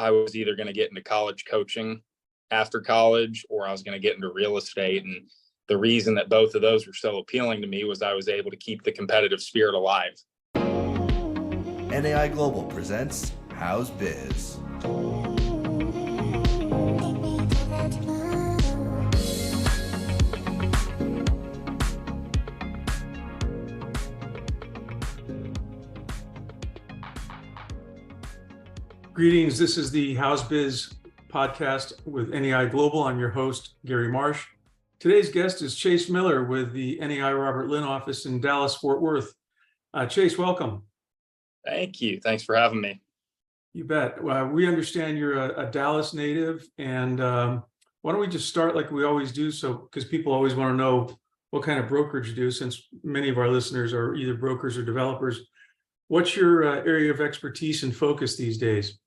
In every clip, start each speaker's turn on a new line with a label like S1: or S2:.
S1: I was either going to get into college coaching after college, or I was going to get into real estate. And the reason that both of those were so appealing to me was I was able to keep the competitive spirit alive.
S2: NAI Global presents How's Biz?
S3: Greetings. This is the How's Biz podcast with NAI Global. I'm your host, Gary Marsh. Today's guest is Chase Miller with the NAI Robert Lynn office in Dallas, Fort Worth. Chase, welcome.
S1: Thank you. Thanks for having me.
S3: You bet. We understand you're a Dallas native, and why don't we just start like we always do, because people always want to know what kind of brokerage you do, since many of our listeners are either brokers or developers. What's your area of expertise and focus these days?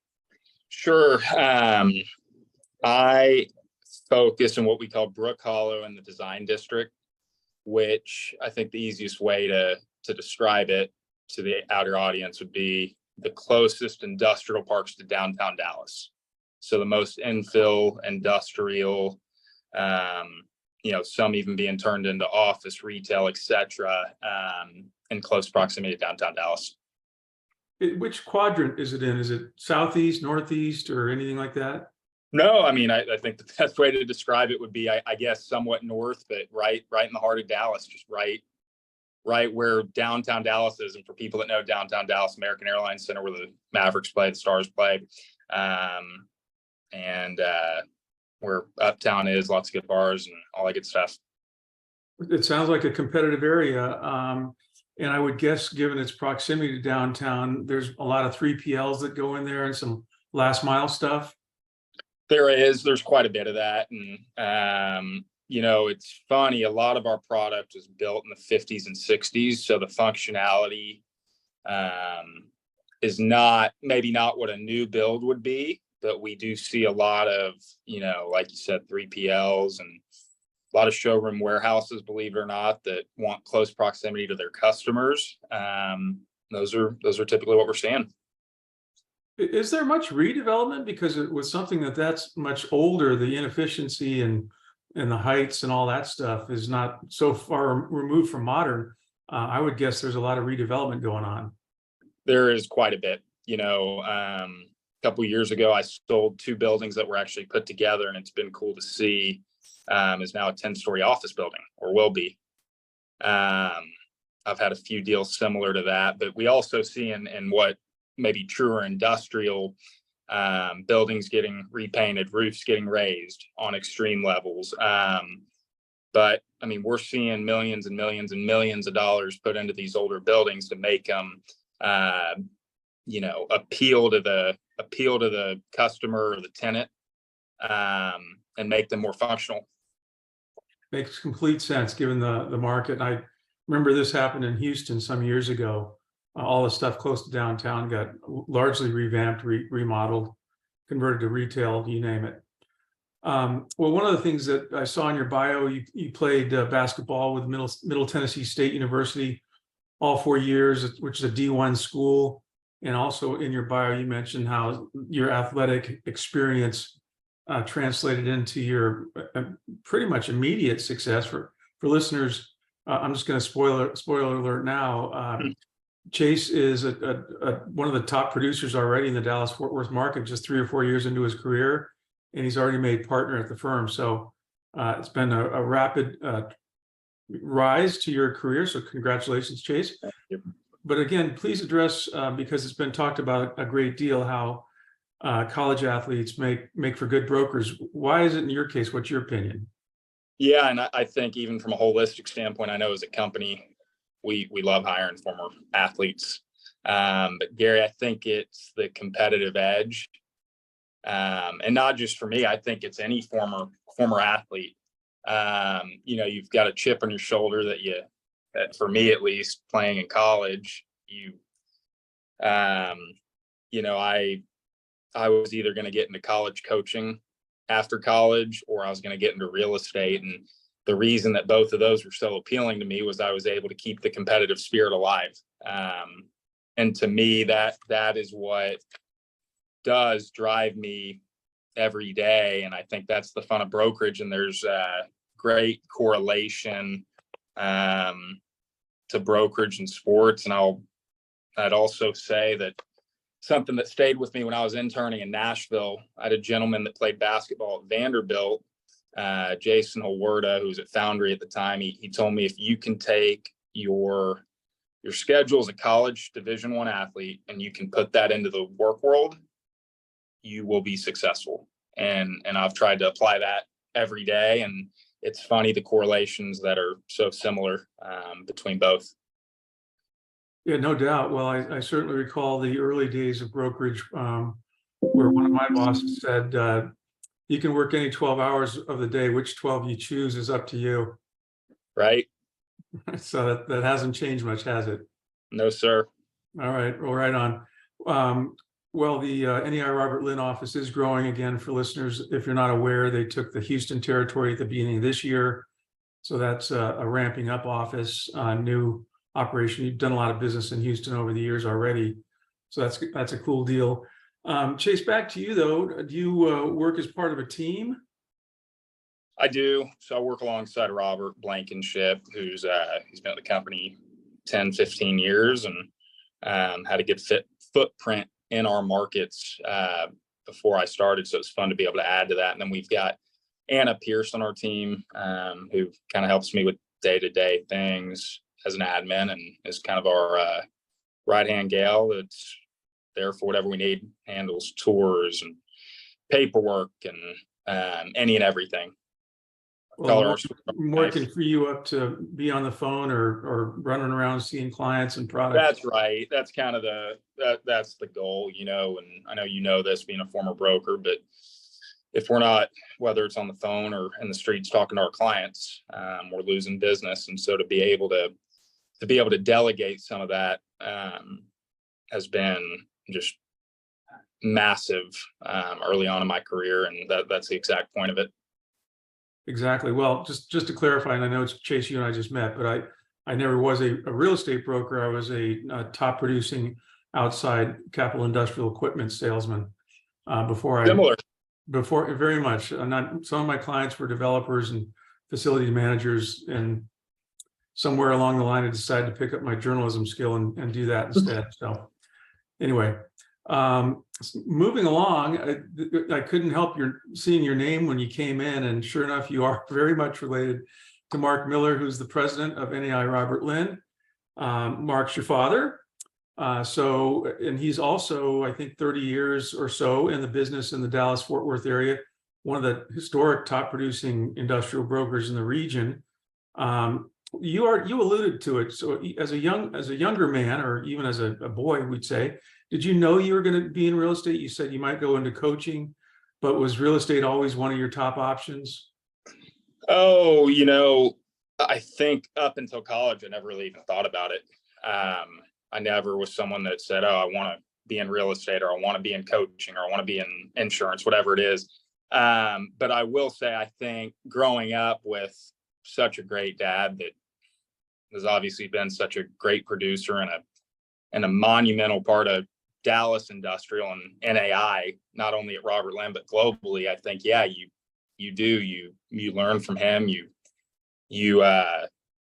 S1: Sure. I focus on what we call Brook Hollow in the design district, which I think the easiest way to describe it to the outer audience would be the closest industrial parks to downtown Dallas. So the most infill industrial, some even being turned into office, retail, etc., in close proximity to downtown Dallas.
S3: Which quadrant is it in? Is it southeast, northeast, or anything like that?
S1: No, I mean, I think the best way to describe it would be, I guess, somewhat north, but right in the heart of Dallas, just right where downtown Dallas is. And for people that know downtown Dallas, American Airlines Center, where the Mavericks play, the Stars play, and where Uptown is, lots of good bars and all that good stuff.
S3: It sounds like a competitive area. And I would guess, given its proximity to downtown, there's a lot of 3PLs that go in there and some last mile stuff.
S1: There's quite a bit of that. And, it's funny, a lot of our product was built in the 50s and 60s. So the functionality is maybe not what a new build would be, but we do see a lot of, like you said, 3PLs and a lot of showroom warehouses, believe it or not, that want close proximity to their customers. Those are typically what we're seeing.
S3: Is there much redevelopment? Because it was something that's much older, the inefficiency and the heights and all that stuff is not so far removed from modern. I would guess there's a lot of redevelopment going on. There
S1: is quite a bit. A couple of years ago, I sold 2 buildings that were actually put together, and it's been cool to see. Is now a 10-story office building, or will be. I've had a few deals similar to that, but we also see in what maybe truer industrial buildings getting repainted, roofs getting raised on extreme levels. But I mean, we're seeing millions and millions and millions of dollars put into these older buildings to make them, appeal to the customer or the tenant, and make them more functional.
S3: Makes complete sense given the market. I remember this happened in Houston some years ago. All the stuff close to downtown got largely revamped, remodeled, converted to retail, you name it. Well, one of the things that I saw in your bio, you played basketball with Middle Tennessee State University all 4 years, which is a D1 school. And also in your bio, you mentioned how your athletic experience translated into your pretty much immediate success. For listeners, I'm just going to spoiler alert now. Chase is one of the top producers already in the Dallas-Fort Worth market, just 3 or 4 years into his career, and he's already made partner at the firm. So it's been a rapid rise to your career. So congratulations, Chase.
S1: Thank you.
S3: But again, please address, because it's been talked about a great deal, how college athletes make for good brokers. Why is it in your case? What's your opinion?
S1: Yeah, and I think even from a holistic standpoint, I know as a company, we love hiring former athletes. But Gary, I think it's the competitive edge. And not just for me, I think it's any former athlete. You've got a chip on your shoulder that for me at least, playing in college, I was either going to get into college coaching after college, or I was going to get into real estate. And the reason that both of those were so appealing to me was I was able to keep the competitive spirit alive. And to me, that is what does drive me every day. And I think that's the fun of brokerage. And there's a great correlation to brokerage and sports. And I'd also say that something that stayed with me when I was interning in Nashville, I had a gentleman that played basketball at Vanderbilt, Jason Holwerda, who was at Foundry at the time. He told me, if you can take your schedule as a college Division I athlete and you can put that into the work world, you will be successful. And I've tried to apply that every day. And it's funny, the correlations that are so similar between both.
S3: Yeah, no doubt. Well, I certainly recall the early days of brokerage, where one of my bosses said, you can work any 12 hours of the day. Which 12 you choose is up to you.
S1: Right.
S3: So that hasn't changed much, has it?
S1: No, sir.
S3: All right. Well, right on. Well, the NAI Robert Lynn office is growing again. For listeners, if you're not aware, they took the Houston territory at the beginning of this year. So that's a ramping up office, new operation. You've done a lot of business in Houston over the years already. So that's a cool deal. Chase, back to you though. Do you work as part of a team?
S1: I do. So I work alongside Robert Blankenship, who's he's been at the company 10, 15 years and had a good footprint in our markets before I started. So it's fun to be able to add to that. And then we've got Anna Pierce on our team, who kind of helps me with day-to-day things as an admin and is kind of our right-hand gal that's there for whatever we need, handles tours and paperwork and any and everything.
S3: Well, I'm working for you up to be on the phone or running around seeing clients and products.
S1: That's right. That's kind of that's the goal, and I know you know this being a former broker, but if we're not, whether it's on the phone or in the streets talking to our clients, we're losing business. And so to be able to delegate some of that has been just massive early on in my career, and that's the exact point of it.
S3: Exactly. Well, just to clarify, and I know it's Chase, you and I just met, but I never was a real estate broker. I was a top producing outside capital industrial equipment salesman
S1: Similar.
S3: Before very much. Some of my clients were developers and facility managers, and somewhere along the line, I decided to pick up my journalism skill and do that instead. So anyway, moving along, I couldn't help seeing your name when you came in, and sure enough, you are very much related to Mark Miller, who's the president of NAI Robert Lynn. Mark's your father. And he's also, I think, 30 years or so in the business in the Dallas-Fort Worth area, one of the historic top producing industrial brokers in the region. You alluded to it. So as a younger man, or even as a boy, we'd say, did you know you were going to be in real estate? You said you might go into coaching, but was real estate always one of your top options?
S1: Oh, I think up until college, I never really even thought about it. I never was someone that said, oh, I want to be in real estate, or I want to be in coaching, or I want to be in insurance, whatever it is. But I will say, I think growing up with such a great dad that has obviously been such a great producer and a monumental part of Dallas industrial and NAI, not only at Robert Lynn, but globally, I think, yeah, you learn from him.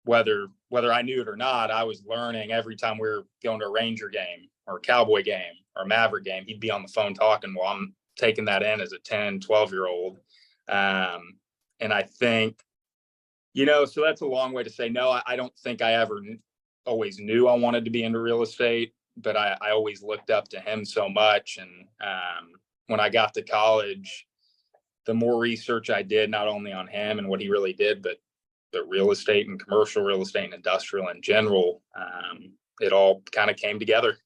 S1: Whether I knew it or not, I was learning every time we were going to a Ranger game or a Cowboy game or a Maverick game. He'd be on the phone talking while I'm taking that in as a 10, 12-year-old. And I think, so that's a long way to say, no, I don't think I ever always knew I wanted to be into real estate, but I always looked up to him so much. And when I got to college, the more research I did, not only on him and what he really did, but real estate and commercial real estate and industrial in general, it all kind of came together.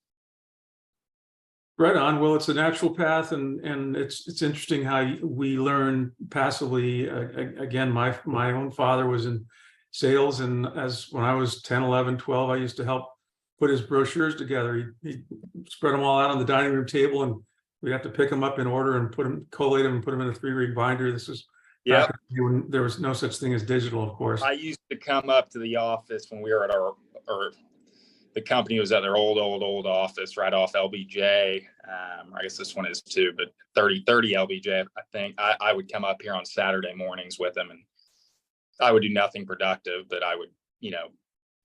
S3: Right on. Well, it's a natural path, and it's interesting how we learn passively. Again, my own father was in sales, and when I was 10, 11, 12, I used to help put his brochures together. He spread them all out on the dining room table, and we'd have to pick them up in order and collate them and put them in a 3-ring binder. This was back when there was no such thing as digital, of course.
S1: I used to come up to the office when we were at our the company was at their old office right off LBJ. I guess this one is too, but 30 LBJ, I think. I would come up here on Saturday mornings with him, and I would do nothing productive, but I would,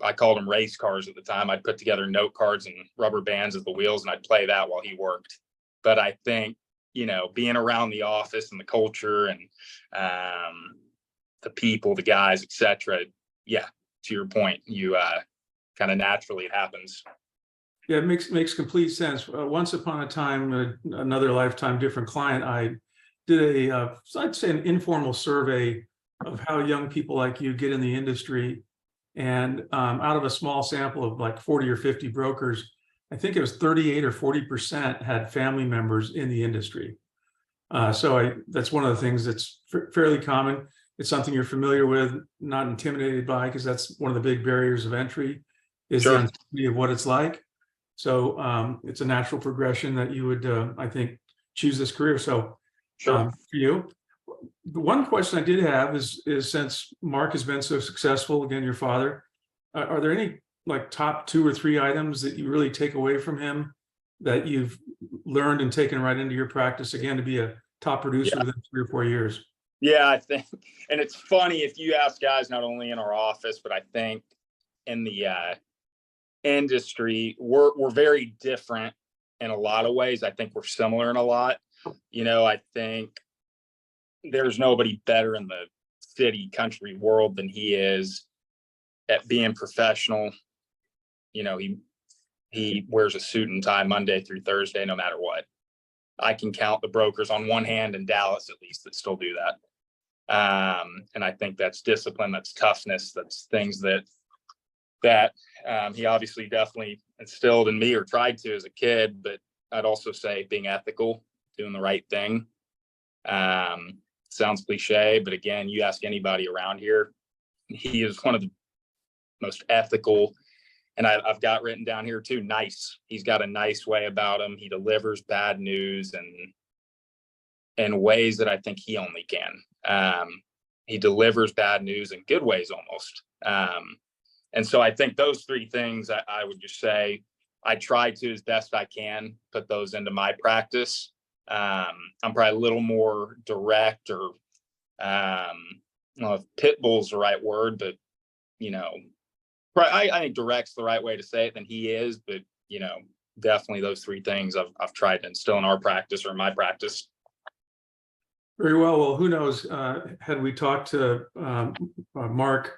S1: I called them race cars at the time. I'd put together note cards and rubber bands as the wheels, and I'd play that while he worked. But I think, being around the office and the culture and the people, the guys, etc. Yeah, to your point, you kind of naturally it happens.
S3: Yeah, it makes complete sense. Once upon a time, another lifetime, different client, I did I'd say an informal survey of how young people like you get in the industry. And out of a small sample of like 40 or 50 brokers, I think it was 38 or 40% had family members in the industry. So that's one of the things that's fairly common. It's something you're familiar with, not intimidated by, because that's one of the big barriers of entry is
S1: Sure.
S3: the uncertainty of what it's like. So it's a natural progression that you would, I think, choose this career. So
S1: Sure.
S3: for you, the one question I did have is since Mark has been so successful, again, your father, are there any like top 2 or 3 items that you really take away from him that you've learned and taken right into your practice, again, to be a top producer within 3 or 4 years?
S1: Yeah, I think, and it's funny if you ask guys, not only in our office, but I think in the industry, we're very different in a lot of ways. I think we're similar in a lot. I think there's nobody better in the city, country, world than he is at being professional. He wears a suit and tie Monday through Thursday, no matter what. I can count the brokers on one hand in Dallas, at least, that still do that. And I think that's discipline, that's toughness, that's things that he obviously definitely instilled in me or tried to as a kid. But I'd also say being ethical, doing the right thing. Sounds cliche, but again, you ask anybody around here, he is one of the most ethical. And I've got written down here too, nice. He's got a nice way about him. He delivers bad news and in ways that I think he only can. He delivers bad news in good ways almost. And so I think those 3 things I would just say, I try to, as best I can, put those into my practice. I'm probably a little more direct, or I don't know if pit bull's the right word, but I think direct's the right way to say it than he is. But definitely those 3 things I've tried to instill in our practice or my practice.
S3: Very well. Well, who knows? Had we talked to Mark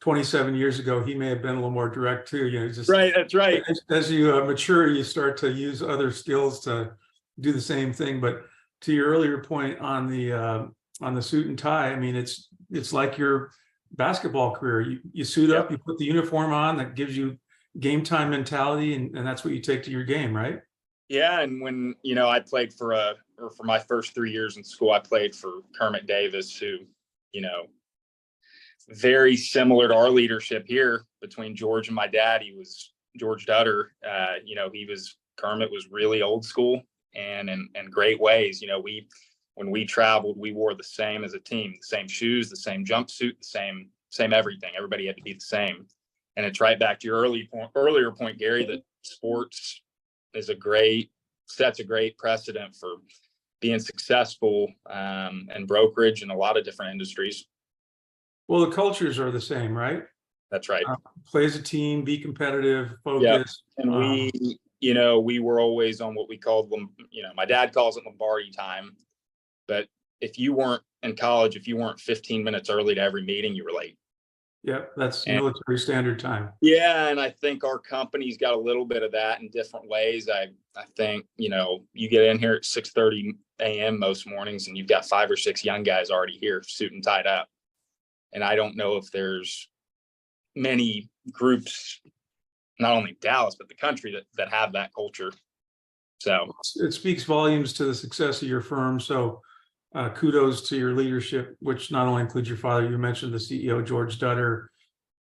S3: 27 years ago, he may have been a little more direct too.
S1: Right. That's right.
S3: As you mature, you start to use other skills to do the same thing. But to your earlier point on the suit and tie, I mean, it's like your basketball career. You suit up, you put the uniform on, that gives you game time mentality, and that's what you take to your game, right?
S1: Yeah, and when I played for my first 3 years in school, I played for Kermit Davis, who very similar to our leadership here between George and my dad. He was George Dutter. Kermit was really old school and in great ways. When we traveled, we wore the same as a team, the same shoes, the same jumpsuit, the same everything. Everybody had to be the same. And it's right back to your earlier point, Gary, that sports sets a great precedent for being successful and brokerage in a lot of different industries.
S3: Well, the cultures are the same, right?
S1: That's right.
S3: Play as a team, be competitive, focus.
S1: Yep. And we were always on what we called them, my dad calls it Lombardi time. But if you weren't in college, if you weren't 15 minutes early to every meeting, you were late.
S3: Yeah, that's military standard time.
S1: Yeah, and I think our company's got a little bit of that in different ways. I think, you get in here at 6:30 a.m. most mornings, and you've got 5 or 6 young guys already here, suit and tied up. And I don't know if there's many groups, not only Dallas, but the country that have that culture. So
S3: it speaks volumes to the success of your firm. So kudos to your leadership, which not only includes your father. You mentioned the CEO, George Dutter,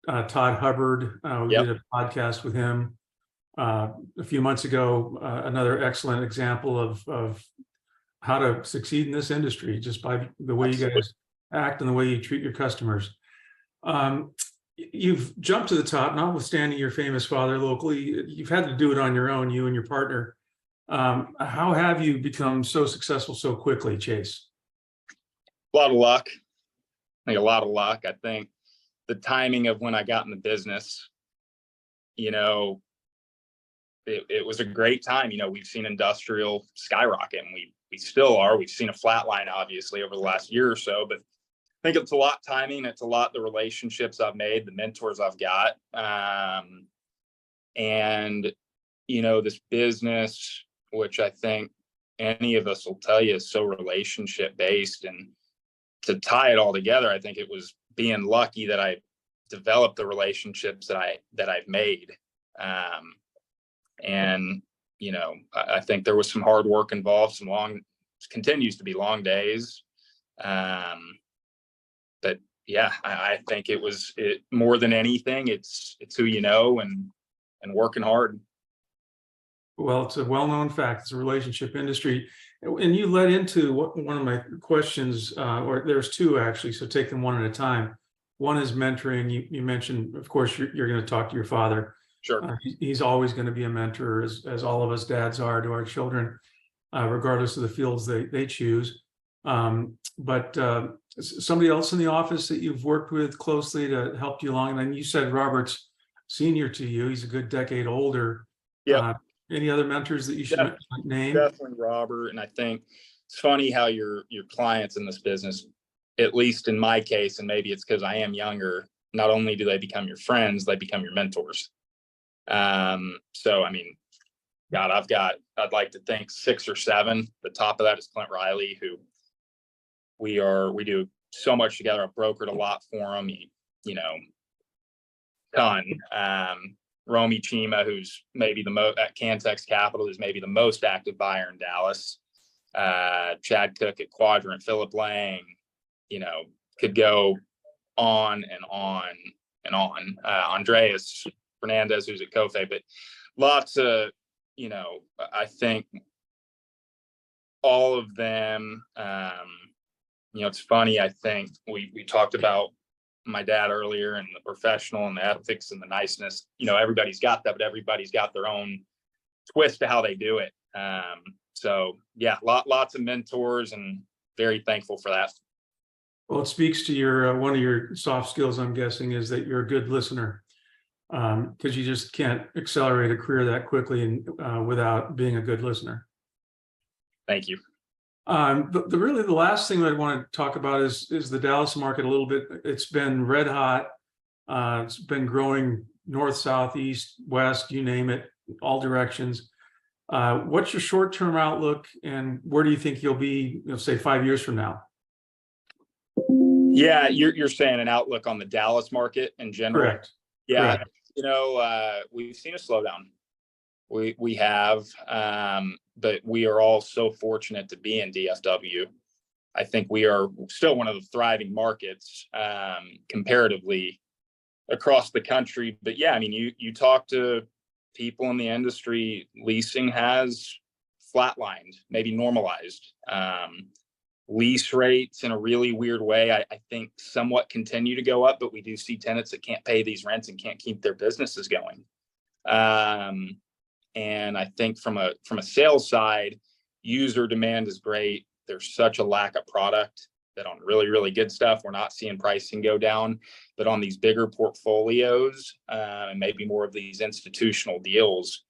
S3: Todd Hubbard. We did a podcast with him a few months ago. Another excellent example of how to succeed in this industry, just by the way you guys act and the way you treat your customers. You've jumped to the top, notwithstanding your famous father locally. You've had to do it on your own, you and your partner. How have you become so successful so quickly, Chase?
S1: A lot of luck. I think a lot of luck. I think the timing of when I got in the business, you know, it was a great time. You know, we've seen industrial skyrocket, and we still are. We've seen a flat line, obviously, over the last year or so, but I think it's a lot timing. It's a lot the relationships I've made, the mentors I've got. And, you know, this business, which I think any of us will tell you is so relationship based, and to tie it all together, I think it was being lucky that I developed the relationships that I've made. And, you know, I think there was some hard work involved, some continues to be long days. But yeah, I think it more than anything, it's who you know and working hard.
S3: Well, it's a well-known fact. It's a relationship industry. And you led into one of my questions, or there's two actually, so take them one at a time. One is mentoring. You mentioned, of course, you're going to talk to your father.
S1: Sure.
S3: He's always going to be a mentor, as all of us dads are to our children, regardless of the fields they choose. But somebody else in the office that you've worked with closely to help you along, and you said Robert's senior to you. He's a good decade older.
S1: Yeah.
S3: Any other mentors that you should name?
S1: Definitely Robert. And I think it's funny how your clients in this business, at least in my case, and maybe it's because I am younger, not only do they become your friends, they become your mentors. So, I mean, God, I'd like to think 6 or 7. The top of that is Clint Riley, who we do so much together. I've brokered a lot for him. You know, ton. Romy Chima, who's maybe the most at Cantex Capital, who's maybe the most active buyer in Dallas. Chad Cook at Quadrant, Philip Lang, you know, could go on and on and on. Andreas Fernandez, who's at Kofe, but lots of, you know, I think all of them, you know, it's funny. I think we talked about my dad earlier, and the professional and the ethics and the niceness. You know, everybody's got that, but everybody's got their own twist to how they do it. So yeah, lots of mentors, and very thankful for that.
S3: Well, it speaks to your one of your soft skills, I'm guessing, is that you're a good listener, because you just can't accelerate a career that quickly and without being a good listener.
S1: Thank you.
S3: Really the last thing that I want to talk about is the Dallas market a little bit. It's been red hot. It's been growing north, south, east, west, you name it, all directions. What's your short-term outlook, and where do you think you'll be, say 5 years from now?
S1: Yeah, you're saying an outlook on the Dallas market in general?
S3: Correct.
S1: Yeah.
S3: Correct.
S1: You know, we've seen a slowdown. We have, but we are all so fortunate to be in DFW. I think we are still one of the thriving markets, comparatively across the country. But yeah, I mean, you talk to people in the industry, leasing has flatlined, maybe normalized. Lease rates in a really weird way, I think somewhat continue to go up, but we do see tenants that can't pay these rents and can't keep their businesses going. And I think from a sales side, user demand is great. There's such a lack of product that on really, really good stuff, we're not seeing pricing go down. But on these bigger portfolios, and maybe more of these institutional deals,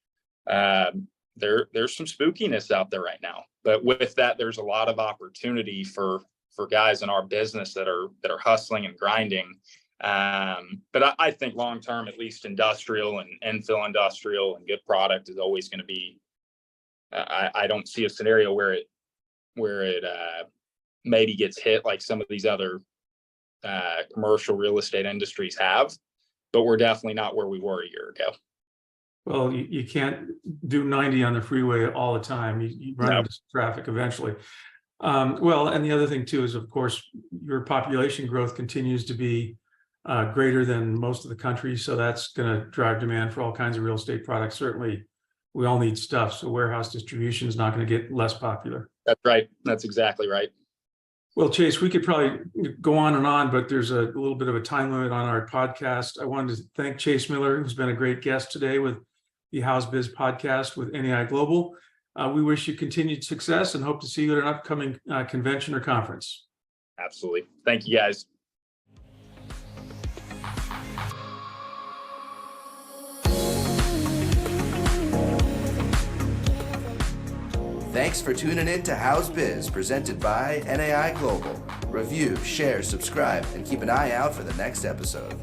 S1: there's some spookiness out there right now. But with that, there's a lot of opportunity for guys in our business that are hustling and grinding. But I think long term, at least industrial and infill industrial and good product is always going to be. I don't see a scenario where it maybe gets hit like some of these other commercial real estate industries have, but we're definitely not where we were a year ago.
S3: Well, you can't do 90 on the freeway all the time. You run into traffic eventually. Well, and the other thing too is, of course, your population growth continues to be greater than most of the country. So that's going to drive demand for all kinds of real estate products. Certainly, we all need stuff. So warehouse distribution is not going to get less popular.
S1: That's right. That's exactly right.
S3: Well, Chase, we could probably go on, but there's a little bit of a time limit on our podcast. I wanted to thank Chase Miller, who's been a great guest today with the How's Biz podcast with NAI Global. We wish you continued success and hope to see you at an upcoming convention or conference.
S1: Absolutely. Thank you, guys.
S2: Thanks for tuning in to How's Biz, presented by NAI Global. Review, share, subscribe, and keep an eye out for the next episode.